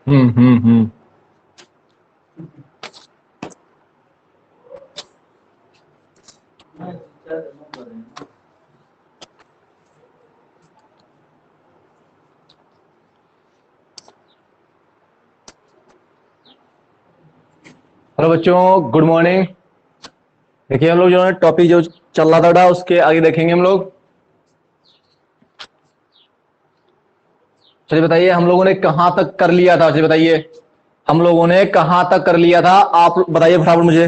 हम्म। Hello बच्चों, good morning. देखिए हम लोग जो है टॉपिक जो चल रहा था उसके आगे देखेंगे हम लोग। चलिए बताइए हम लोगों ने कहां तक कर लिया था। चलिए बताइए हम लोगों ने कहां तक कर लिया था, आप बताइए फटाफट मुझे।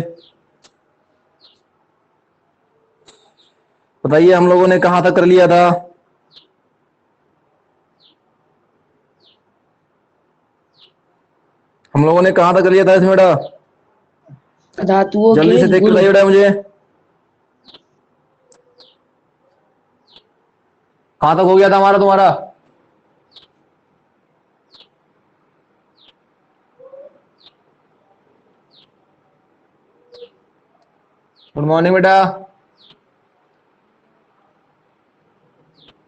बताइए हम लोगों ने कहां तक कर लिया था। हम लोगों ने कहां तक कर लिया था इसमें बेटा, धातुओं जल्दी के से देख के गुण। बताइए बेटा मुझे, कहां तक हो गया था हमारा तुम्हारा। गुड मॉर्निंग बेटा।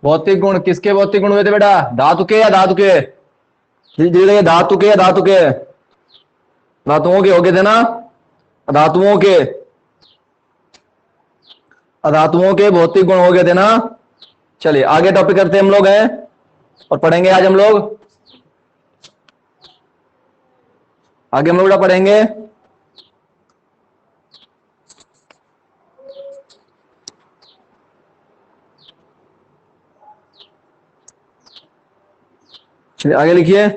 भौतिक गुण, किसके भौतिक गुण हुए थे बेटा, धातु के या धातु के। धातु के या धातु के, धातुओं के हो गए थे ना, धातुओं के, अधातुओं के भौतिक गुण हो गए थे ना। चलिए आगे टॉपिक करते हम लोग हैं और पढ़ेंगे आज हम लोग। आगे हम लोग पढ़ेंगे चलिए आगे लिखिए।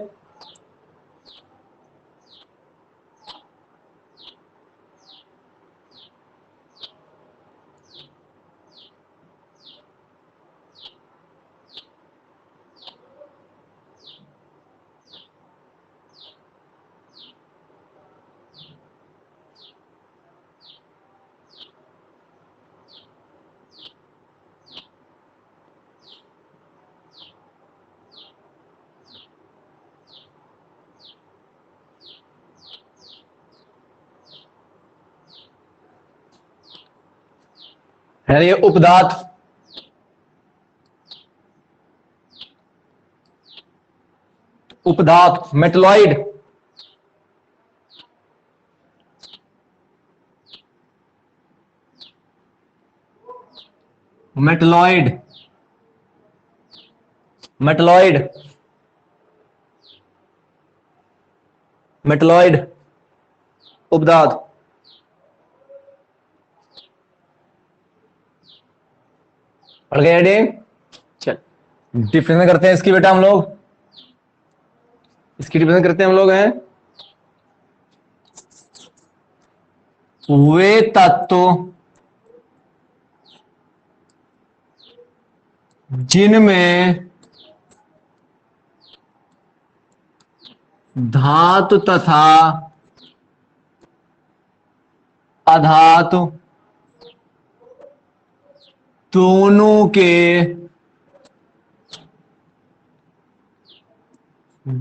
है ये उपदात, उपदात मेटलॉइड, मेटलॉइड, मेटलॉइड, मेटलॉइड उपदात। पढ़ गए हेडिंग। चल डिफरेंस करते हैं इसकी बेटा हम लोग, इसकी डिफरेंस करते हैं हम लोग हैं। वे तत्व जिनमें धातु तथा अधातु दोनों के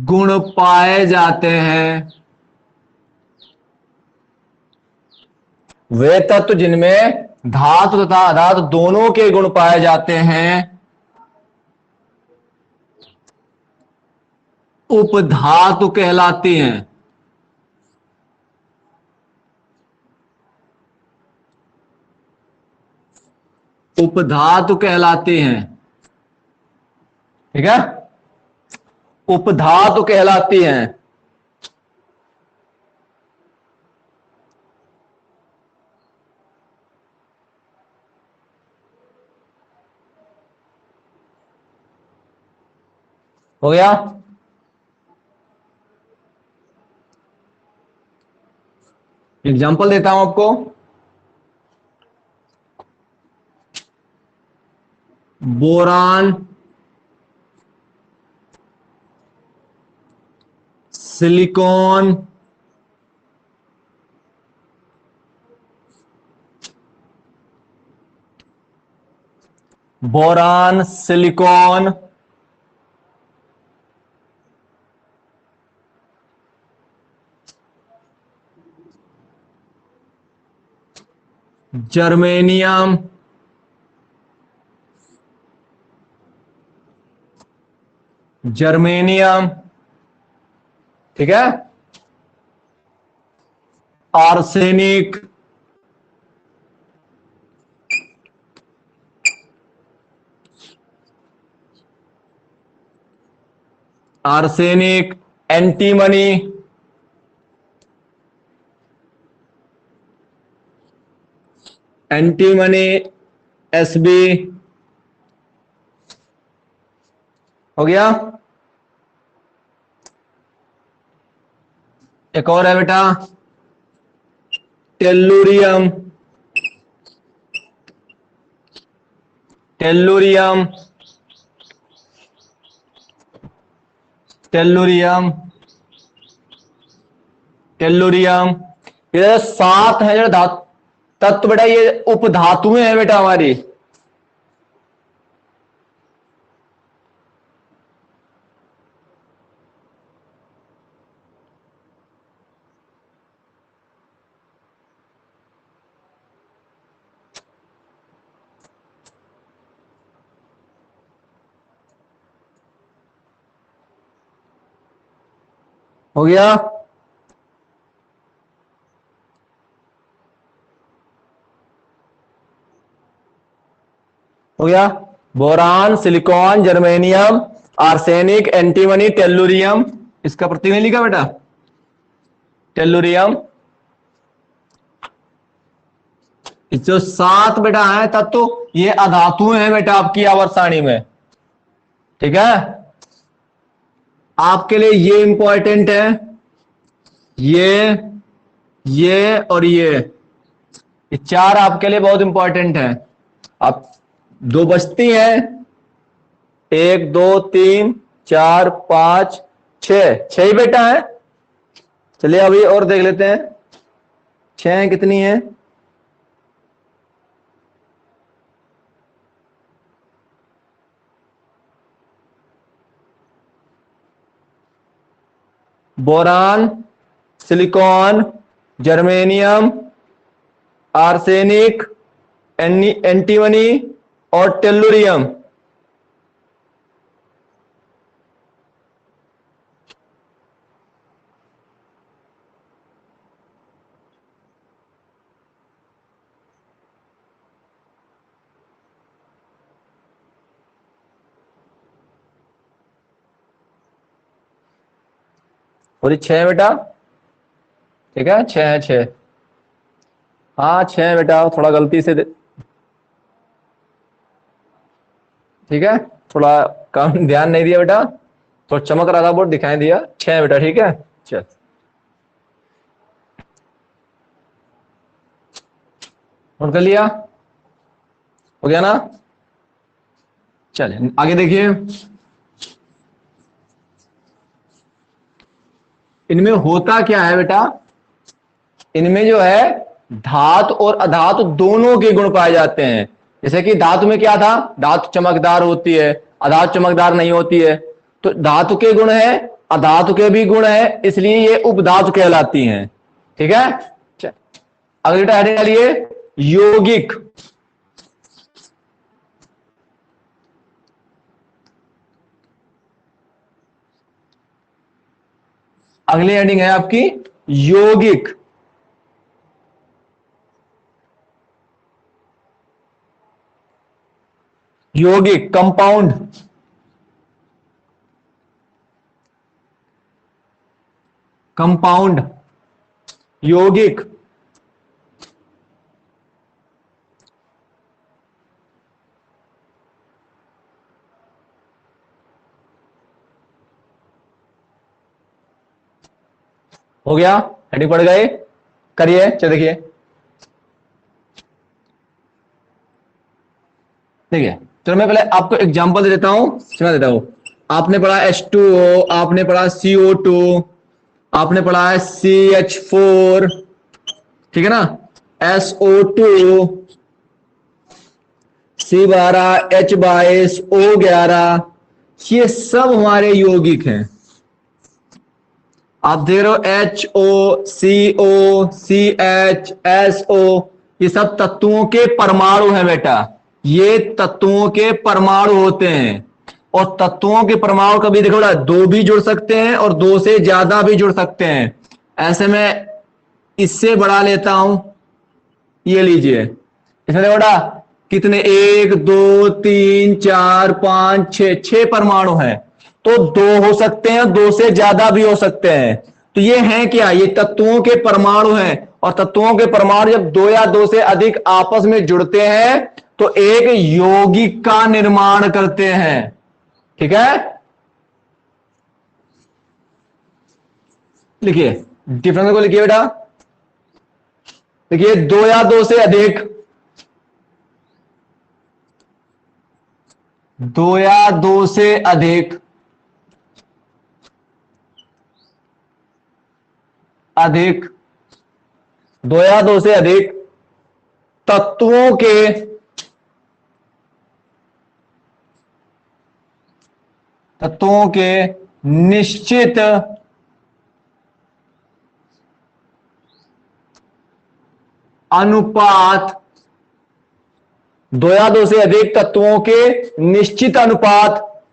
गुण पाए जाते हैं। वे तत्व जिनमें धातु तथा अधातु दोनों के गुण पाए जाते हैं उपधातु कहलाती हैं। उपधातु कहलाती हैं, ठीक है, उपधातु कहलाती हैं। हो गया। एग्जाम्पल देता हूं आपको। Boron, silicon, boron, silicon, germanium, germanium, ठीक है। Arsenic, arsenic, antimony, antimony, SB हो गया। एक और है बेटा टेल्लुरियम, टेल्लुरियम, टेल्लुरियम, टेल्लुरियम। ये 7 है जो धातु तत्व बेटा, ये उपधातुएं हैं बेटा हमारी। हो गया। हो गया। Boron, silicon, germanium, arsenic, antimony, tellurium. इसका प्रतीक नहीं लिखा बेटा, टेल्लुरियम। जो 7 बेटा है तत्व, ये अधातुएं हैं बेटा आपकी आवर्त सारणी में। ठीक है, आपके लिए ये इंपॉर्टेंट है, ये और ये 4 आपके लिए बहुत इंपॉर्टेंट है। आप 2 बचती हैं, 1 2 3 4 5 6 ही बेटा है। चलिए अभी और देख लेते हैं, 6 कितनी है। Boron, silicon, germanium, arsenic, antimony और टेल्लुरियम। और 6 बेटा, ठीक है, 6 है, 6। हाँ 6 बेटा, थोड़ा गलती से ठीक है, थोड़ा कम ध्यान नहीं दिया बेटा, तो चमक रहा था बोर्ड, दिखाई दिया। 6 बेटा, ठीक है। चल नोट कर लिया, हो गया ना। चलिए आगे देखिए, इनमें होता क्या है बेटा, इनमें जो है धातु और अधातु दोनों के गुण पाए जाते हैं। जैसे कि धातु में क्या था, धातु चमकदार होती है, अधातु चमकदार नहीं होती है। तो धातु के गुण है, अधातु के भी गुण है, इसलिए ये उपधातु कहलाती हैं। ठीक है, अगली बेटा हेडिंग डालिए, यौगिक। अगली हेडिंग है आपकी यौगिक। यौगिक कंपाउंड, कंपाउंड यौगिक। हो गया, हेडिंग पड़ गए, करिए। चलिए देखिए, देखिए चलो मैं पहले आपको एग्जांपल दे देता हूं, सुना देता हूं। आपने पढ़ा H2O, आपने पढ़ा CO2, आपने पढ़ा है CH4, ठीक है ना, SO2, C12, H22, O11, ये सब हमारे यौगिक हैं। आप देख रहे हो HO, CO, CH, SO, ये सब तत्वों के परमाणु हैं बेटा, ये तत्वों के परमाणु होते हैं। और तत्वों के परमाणु कभी देखो बेटा दो भी जुड़ सकते हैं और दो से ज्यादा भी जुड़ सकते हैं। ऐसे में इससे बढ़ा लेता हूं, ये लीजिए, इसमें देखो बेटा कितने, 1 2 3 4 5 6 परमाणु हैं, तो दो हो सकते हैं, दो से ज्यादा भी हो सकते हैं। तो ये हैं क्या, ये तत्वों के परमाणु हैं, और तत्वों के परमाणु जब दो या दो से अधिक आपस में जुड़ते हैं तो एक यौगिक का निर्माण करते हैं। ठीक है, लिखिए, डिफरेंस को लिखिए बेटा। देखिए, दो या दो से अधिक, दो या दो से अधिक, अधिक, दो या दो से अधिक तत्वों के निश्चित अनुपात, दो या दो से अधिक तत्वों के निश्चित अनुपात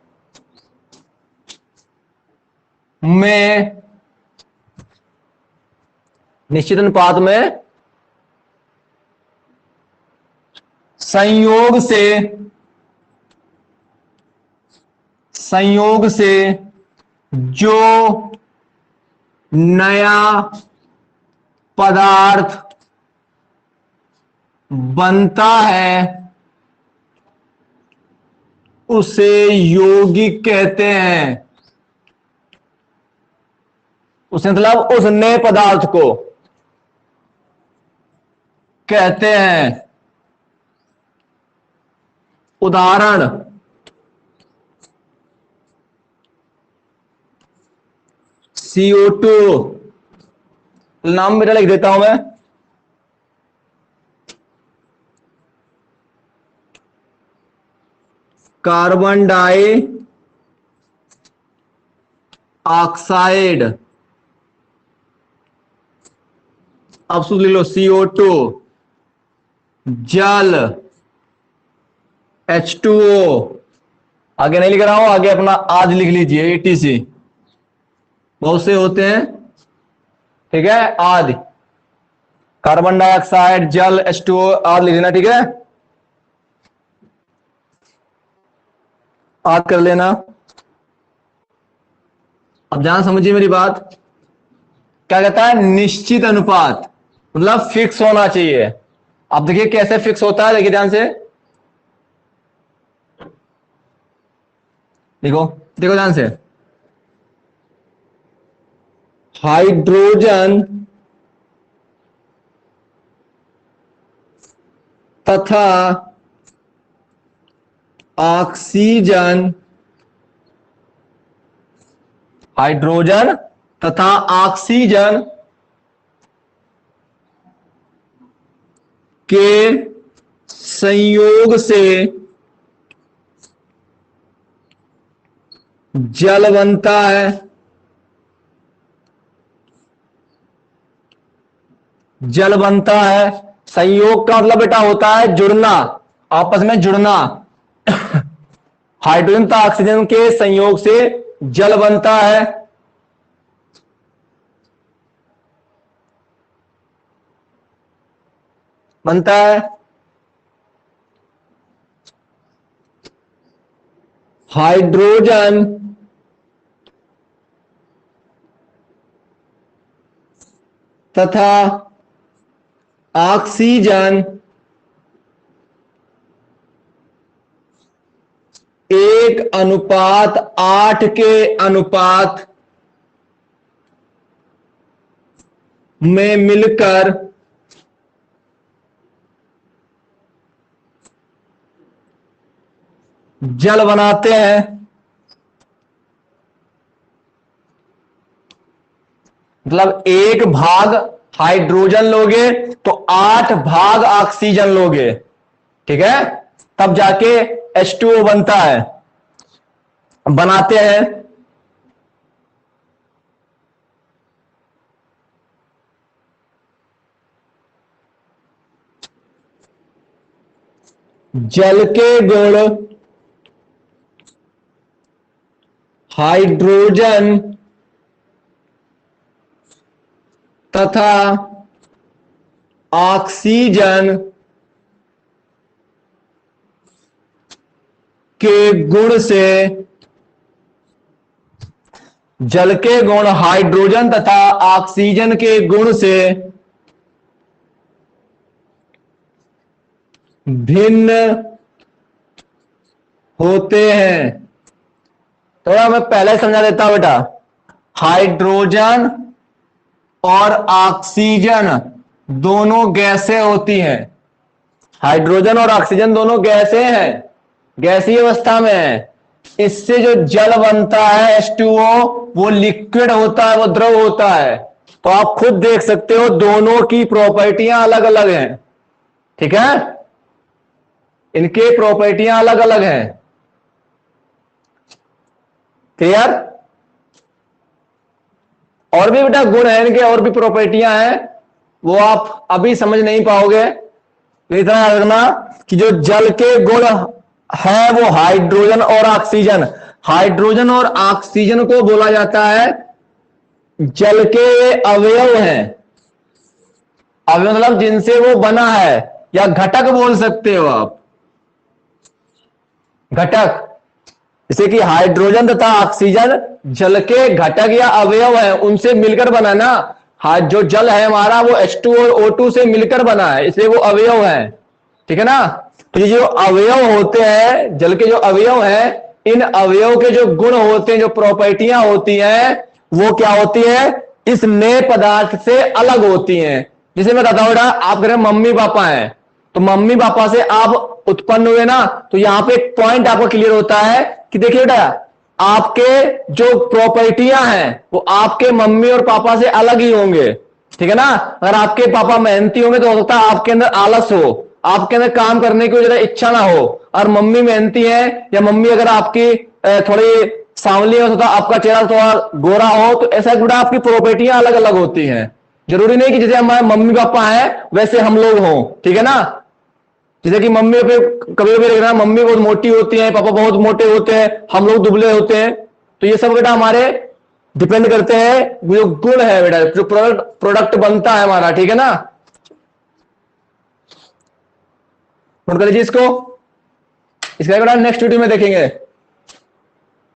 में, निश्चित अनुपात में संयोग से जो नया पदार्थ बनता है उसे यौगिक कहते हैं। उस मतलब उस नए पदार्थ को कहते हैं। उदाहरण, CO2, नाम बेटा लिख देता हूं मैं, कार्बन डाई ऑक्साइड। अब सूत्र लिख लो, CO2, जल, H2O, आगे नहीं लिख रहा हूं, आगे अपना आज लिख लीजिए, ATC, बहुत से होते हैं। ठीक है, आदि, कार्बन डाइऑक्साइड, जल, H2O, आदि लिख देना। ठीक है, आद कर लेना। अब ध्यान समझिए मेरी बात, क्या कहता है, निश्चित अनुपात, मतलब फिक्स होना चाहिए। अब देखिए कैसे फिक्स होता है, देखिए ध्यान से, देखो देखो ध्यान से, हाइड्रोजन तथा ऑक्सीजन, हाइड्रोजन तथा ऑक्सीजन के संयोग से जल बनता है। जल बनता है, संयोग का मतलब बेटा होता है जुड़ना, आपस में जुड़ना। हाइड्रोजन तथा ऑक्सीजन के संयोग से जल बनता है। बनता है, हाइड्रोजन तथा ऑक्सीजन 1:8 के अनुपात में मिलकर जल बनाते हैं। मतलब 1 भाग हाइड्रोजन लोगे तो 8 भाग ऑक्सीजन लोगे। ठीक है, तब जाके H2O बनता है, बनाते हैं। जल के गुण हाइड्रोजन तथा ऑक्सीजन के गुण से, जल के गुण हाइड्रोजन तथा ऑक्सीजन के गुण से भिन्न होते हैं। थोड़ा मैं पहले समझा देता हूं बेटा। हाइड्रोजन और ऑक्सीजन दोनों गैसें होती हैं। हाइड्रोजन और ऑक्सीजन दोनों गैसें हैं, गैसीय अवस्था में है। इससे जो जल बनता है H2O, वो लिक्विड होता है, वो द्रव होता है। तो आप खुद देख सकते हो दोनों की प्रॉपर्टियां अलग अलग हैं। ठीक है, इनके प्रॉपर्टियां अलग अलग हैं। क्लियर? और भी बेटा गुण है इनके, और भी प्रॉपर्टियां हैं, वो आप अभी समझ नहीं पाओगे। तो इतना याद रखना कि जो जल के गुण है वो हाइड्रोजन और ऑक्सीजन, हाइड्रोजन और ऑक्सीजन को बोला जाता है जल के अवयव हैं। अवयव मतलब जिनसे वो बना है, या घटक बोल सकते हो आप, घटक। जैसे कि हाइड्रोजन तथा ऑक्सीजन जल के घटक या अवयव है, उनसे मिलकर बना ना। जो जल है हमारा वो H2 और O2 से मिलकर बना है, इसलिए वो अवयव है। ठीक है ना? तो ये जो अवयव होते हैं, जल के जो अवयव हैं, इन अवयव के जो गुण होते हैं, जो प्रॉपर्टियां होती हैं, वो क्या होती है, इस नए पदार्थ से अलग होती हैं। जैसे मैं बताता हूं बेटा, आप घर में मम्मी पापा हैं, तो मम्मी पापा से आप उत्पन्न हुए ना, तो यहां पे एक पॉइंट आपको क्लियर होता है कि देखिए बेटा, आपके जो प्रॉपर्टियां हैं वो आपके मम्मी और पापा से अलग ही होंगे। ठीक है ना? अगर आपके पापा मेहनती होंगे तो हो सकता है आपके अंदर आलस हो, आपके अंदर काम करने की ज्यादा इच्छा ना हो। और मम्मी मेहनती है, या मम्मी अगर आपकी थोड़ी सांवली हो, तो आपका चेहरा थोड़ा गोरा हो, तो ऐसा बेटा आपकी प्रॉपर्टियां अलग अलग होती हैं। जरूरी नहीं कि जैसे हमारे मम्मी पापा हैं वैसे हम लोग हों। ठीक है ना? जैसे कि मम्मी पे कभी कभी देखना, मम्मी बहुत मोटी होती है, पापा बहुत मोटे होते हैं, हम लोग दुबले होते हैं। तो ये सब बेटा हमारे डिपेंड करते हैं, जो गुण है बेटा, जो प्रोडक्ट बनता है हमारा। ठीक है ना? नोट कर लीजिए इसको, इसका बेटा नेक्स्ट वीडियो में देखेंगे।